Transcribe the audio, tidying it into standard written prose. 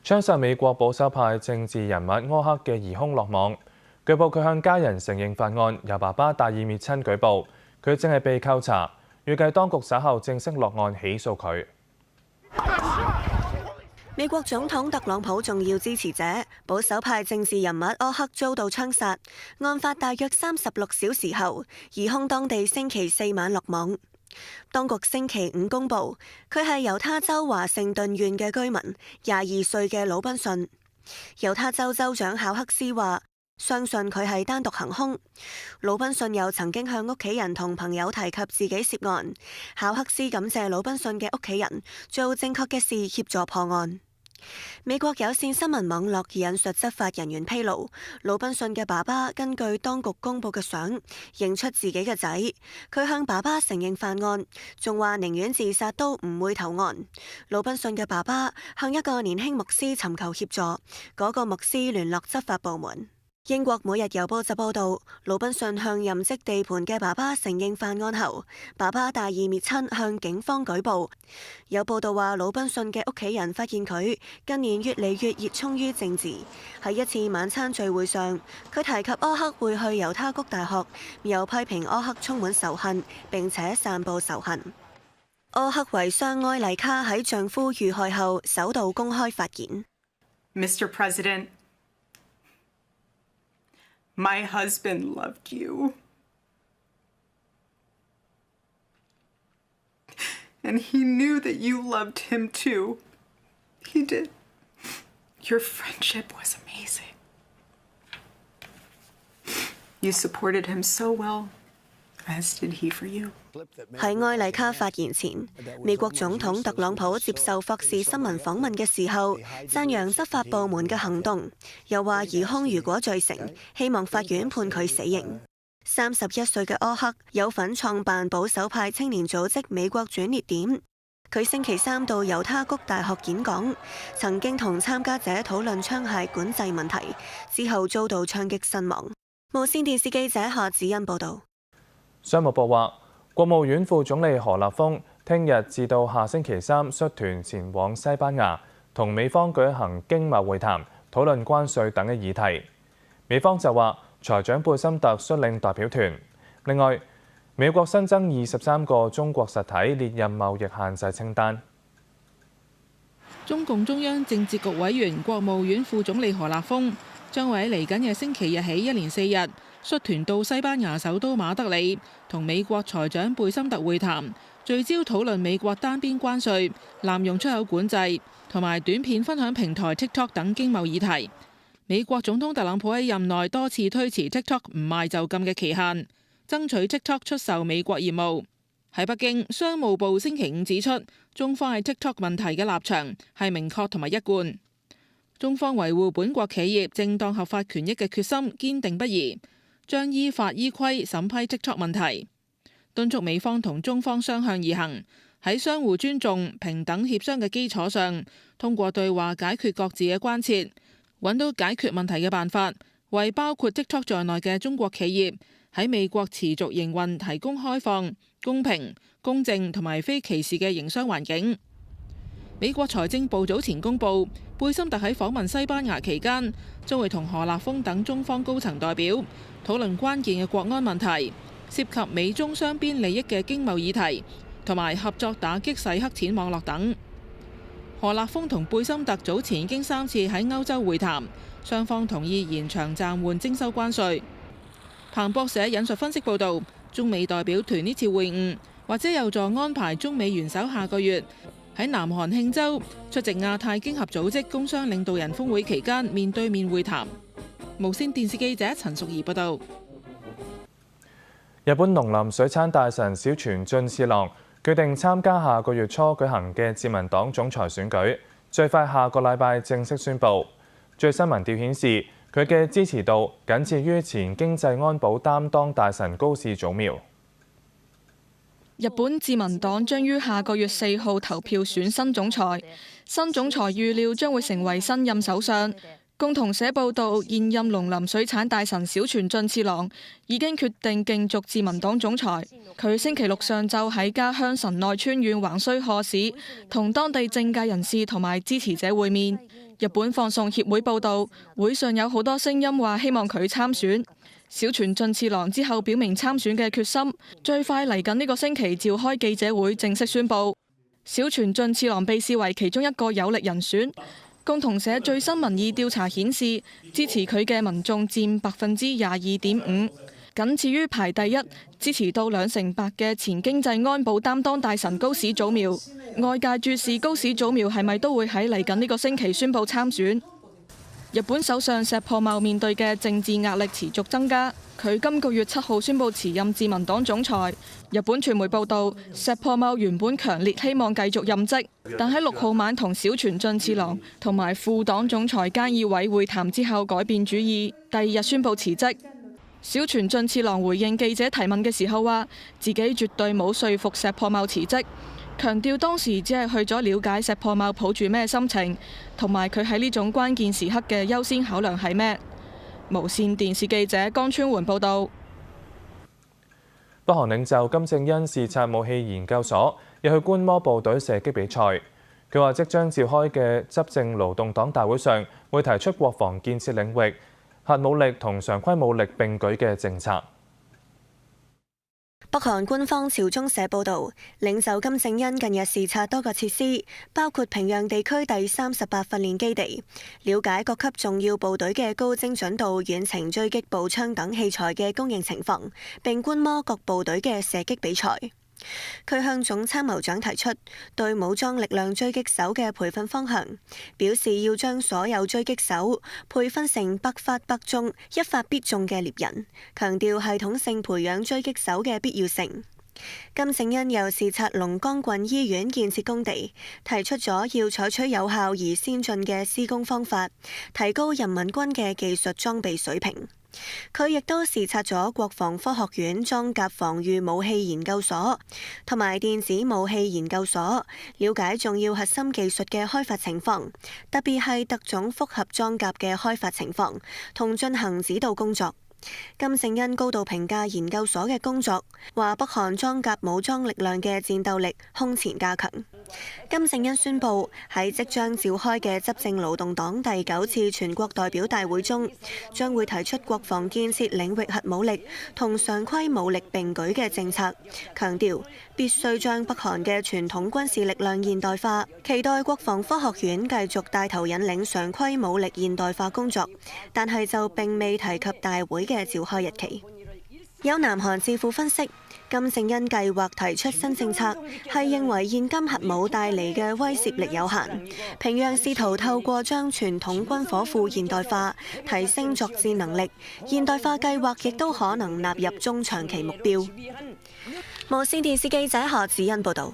槍殺美國保守派政治人物柯克嘅疑兇落網，據報佢向家人承認犯案，由爸爸戴爾滅親舉報，佢正係被扣查，預計當局稍後正式落案起訴佢。美國總統特朗普重要支持者保守派政治人物柯克遭到槍殺，案發大約36小時後，疑兇當地星期四晚落網。當局星期五公佈，佢係猶他州華盛頓縣嘅居民，22歲嘅魯賓遜。猶他州州長考克斯話，相信佢係單獨行兇。魯賓遜又曾經向屋企人同朋友提及自己涉案。考克斯感謝魯賓遜嘅屋企人做正確嘅事，協助破案。美國有線新聞網絡引述執法人員披露，魯賓遜嘅爸爸根據當局公佈嘅相認出自己嘅仔，佢向爸爸承認犯案，仲話寧願自殺都唔會投案。魯賓遜嘅爸爸向一個年輕牧師尋求協助，嗰個牧師聯絡執法部門。英國每日郵報就報導，魯賓遜向任職地盤嘅爸爸承認犯案後，爸爸戴爾滅親向警方舉報。有報道話，魯賓遜嘅屋企人發現佢近年越嚟越熱衷於政治。喺一次晚餐聚會上，佢提及柯克會去猶他谷大學，又批評柯克充滿仇恨，並且散佈仇恨。柯克遺孀埃麗卡喺丈夫遇害後首度公開發言。Mr. President,My husband loved you. And he knew that you loved him too. He did. Your friendship was amazing. You supported him so well, as did he for you. 喺埃麗卡發言前，美國總統特朗普接受霍士新聞訪問嘅時候，讚揚執法部門嘅行動，又話疑兇如果罪成，希望法院判佢死刑。31歲嘅柯克有份創辦保守派青年組織美國轉捩點，佢星期三到猶他谷大學演講，曾經同參加者討論槍械管制問題，之後遭到槍擊身亡。無線電視記者夏子欣報導。商務部話，國務院副總理何立峰聽日至到下星期三率團前往西班牙，同美方舉行經貿會談，討論關稅等嘅議題。美方就話，財長貝森特率領代表團。另外，美國新增23個中國實體列入貿易限制清單。中共中央政治局委員、國務院副總理何立峰將會喺嚟緊嘅星期日起一連4日，率團到西班牙首都馬德里，同美國財長貝森特會談，聚焦討論美國單邊關稅、濫用出口管制同埋短片分享平台 TikTok 等經貿議題。美國總統特朗普喺任內多次推遲 TikTok 唔賣就禁嘅期限，爭取 TikTok 出售美國業務。喺北京，商務部星期五指出，中方喺 TikTok 問題嘅立場係明確同埋一貫，中方維護本國企業正當合法權益嘅決心堅定不移，將依法依規審批 TikTok 問題，敦促美方同中方相向而行，喺相互尊重、平等協商嘅基礎上，通過對話解決各自嘅關切，揾到解決問題嘅辦法，為包括 TikTok 在內嘅中國企業喺美國持續營運提供開放、公平、公正同埋非歧視嘅營商環境。美國財政部早前公布，貝森特喺訪問西班牙期間，將會同何立峰等中方高層代表討論關鍵嘅國安問題，涉及美中雙邊利益嘅經貿議題，同埋合作打擊洗黑錢網絡等。何立峰同貝森特早前已經3次喺歐洲會談，雙方同意延長暫緩徵收關稅。彭博社引述分析報導，中美代表團呢次會晤或者有助安排中美元首下個月喺南韓慶州出席亞太經合組織工商領導人峰會期間面對面會談。無線電視記者陳淑儀報導。日本農林水產大臣小泉進次郎決定參加下個月初舉行嘅自民黨總裁選舉，最快下個禮拜正式宣佈。最新民調顯示，佢嘅支持度僅次於前經濟安保擔當大臣高市早苗。日本自民黨將於下個月4號投票選新總裁，新總裁預料將會成為新任首相。共同社報道，現任農林水產大臣小泉進次郎已經決定競逐自民黨總裁。佢星期六上晝喺家鄉神奈川縣橫須賀市同當地政界人士同埋支持者會面。日本放送協會報導，會上有好多聲音話希望佢參選。小泉進次郎之後表明參選嘅決心，最快嚟緊呢個星期召開記者會正式宣佈。小泉進次郎被視為其中一個有力人選。共同社最新民意調查顯示，支持佢嘅民眾佔22.5%，僅次於排第一支持到28%嘅前經濟安保擔當大臣高市早苗。外界注視高市早苗係咪都會喺嚟緊呢個星期宣佈參選。日本首相石破茂面對嘅政治壓力持續增加，佢今個月7號宣布辭任自民黨總裁。日本傳媒報道，石破茂原本強烈希望繼續任職，但喺6號晚同小泉進次郎同埋副黨總裁菅義偉會談之後改變主意，第二日宣布辭職。小泉進次郎回應記者提問嘅時候話，自己絕對冇說服石破茂辭職，強調當時只係去咗了解石破茂抱住咩心情，同埋佢喺呢種關鍵時刻嘅優先考量係咩。無線電視記者江川媛報導。北韓領袖金正恩視察武器研究所，又去觀摩部隊射擊比賽。佢話即將召開嘅執政勞動黨大會上，會提出國防建設領域核武力同常規武力並舉嘅政策。北韓官方朝中社報導，領袖金正恩近日視察多個設施，包括平壤地區第38訓練基地，了解各級重要部隊嘅高精準度遠程狙擊步槍等器材嘅供應情況，並觀摩各部隊嘅射擊比賽。佢向總參謀長提出對武裝力量狙擊手嘅培訓方向，表示要將所有狙擊手培訓成百發百中、一發必中嘅獵人，強調系統性培養狙擊手嘅必要性。金正恩又視察龍江郡醫院建設工地，提出咗要採取有效而先進嘅施工方法，提高人民軍嘅技術裝備水平。佢亦都視察咗國防科學院裝甲防禦武器研究所同埋電子武器研究所，了解重要核心技術嘅開發情況，特別係特種複合裝甲嘅開發情況，同進行指導工作。金正恩高度評價研究所嘅工作，話北韓裝甲武裝力量嘅戰鬥力空前加強。金正恩宣布喺即將召開嘅執政勞動黨第9次全國代表大會中，將會提出國防建設領域核武力同常規武力並舉嘅政策，強調必須將北韓嘅傳統軍事力量現代化，期待國防科學院繼續帶頭引領常規武力現代化工作，但係就並未提及大會嘅召開日期。有南韓智庫分析，金正恩計劃提出新政策，係認為現今核武帶嚟嘅威懾力有限，平壤試圖透過將傳統軍火庫現代化，提升作戰能力。現代化計劃亦都可能納入中長期目標。無線電視記者何子欣報導。